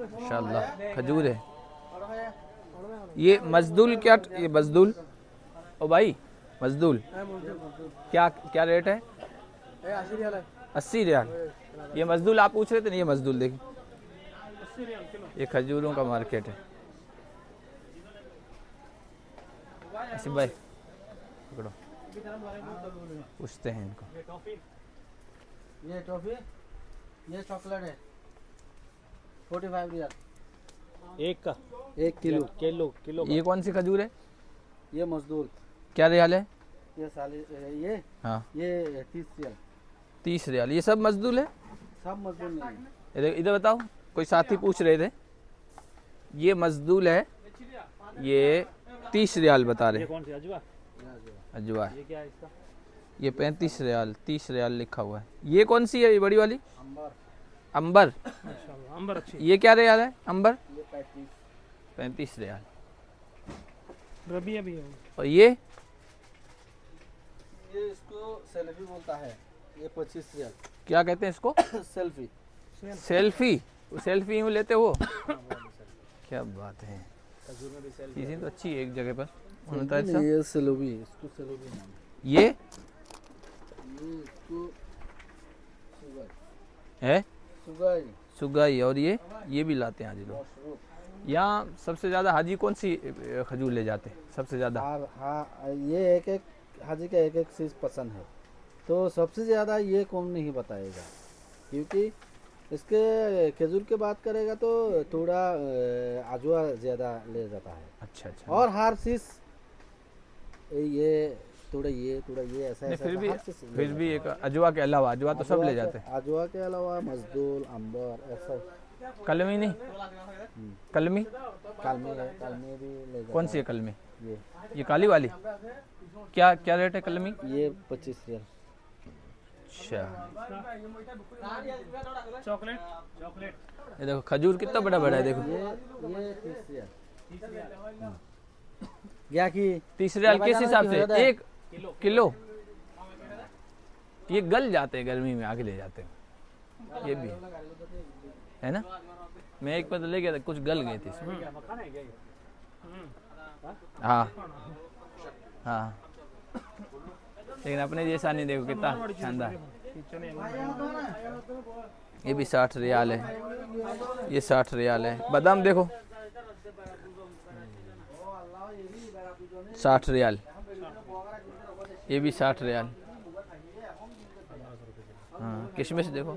माशाल्लाह खजूर है। ये मजदूल क्या, ये मजदूल ओ भाई मजदूल क्या क्या रेट है? 80 रियाल है। 80 रियाल। ये मजदूल आप पूछ रहे थे ना, ये मजदूल देखिए, 80 रियाल किलो। ये खजूरों का मार्केट है। आसिफ भाई पकड़ो, पूछते हैं इनको। ये टॉफी, ये चॉकलेट है 45 रियाल एक का 1 किलो। किलो ये कौन सी खजूर है? ये मजदूर, क्या रियाल है? ये ये हाँ ये 30 रियाल। 30 रियाल। ये सब मजदूल है? सब मजदूर नहीं है। इधर इधर बताओ, कोई साथी पूछ रहे थे। ये मजदूल है, ये 30 रियाल बता रहे। ये कौन सी अजवा? अजवा। ये क्या है इसका? ये 35 रियाल, 30 रियाल लिखा हुआ है। ये कौन सी है, ये बड़ी वाली? अंबर, अंबर। माशाल्लाह अंबर अच्छी। ये क्या रियाल है अंबर? ये 35। 35 रियाल। रबिया भी है। और ये इसको सेल्फी बोलता है, ये 25 रियाल। क्या कहते हैं इसको? सेल्फी। सेल्फी। सेल्फी यूँ लेते हो? क्या बात है, चीज़ें तो अच्छी है एक जगह पर। ये सेलोबी, इसको सेलोबी नाम है। ये इसको सुगाई है सुगाई सुगाई। और ये भी लाते हैं हाजी लोग। यहाँ सबसे ज़्यादा हाजी कौन सी खजूर ले जाते हैं सबसे ज़्यादा? हाँ, ये एक एक हाजी का एक एक चीज़ पसंद है, तो सबसे ज़्यादा ये कौन नहीं बताएगा, क्योंकि इसके खजूर की बात करेगा तो थोड़ा अजवा ज़्यादा ले जाता है। अच्छा अच्छा। और हर चीज़ ये थोड़ा ये ऐसा नहीं, ऐसा फिर भी हर चीज़ ले फिर भी जाता एक अजवा के अलावा, अजवा तो सब अजवा ले के- जाते हैं। अजवा के अलावा मजदूर, अंबर, ऐसा कलमी नहीं? कलमी कलमी भी ले जाता कौन सी है कलमी? ये ये काली वाली? क्या क्या रेट है कलमी? ये 25 रियाल। अच्छा। चॉकलेट चॉकलेट ये देखो खजूर कितना बड़ा बड़ा है, देखो। ये 30 रियाल। क्या कि 30 रियाल किस हिसाब से? है? 1 किलो। ये गल जाते हैं गर्मी में, आगे ले जाते हैं। ये भी है ना, मैं एक पता ले गया था, कुछ गल गए थे इसमें। हाँ हाँ, लेकिन अपने जैसा नहीं, देखो कितना शानदार। ये भी 60 रियाल है, ये 60 रियाल है। बादाम देखो 60 रियाल, ये भी 60 रियाल। हाँ किशमिश देखो,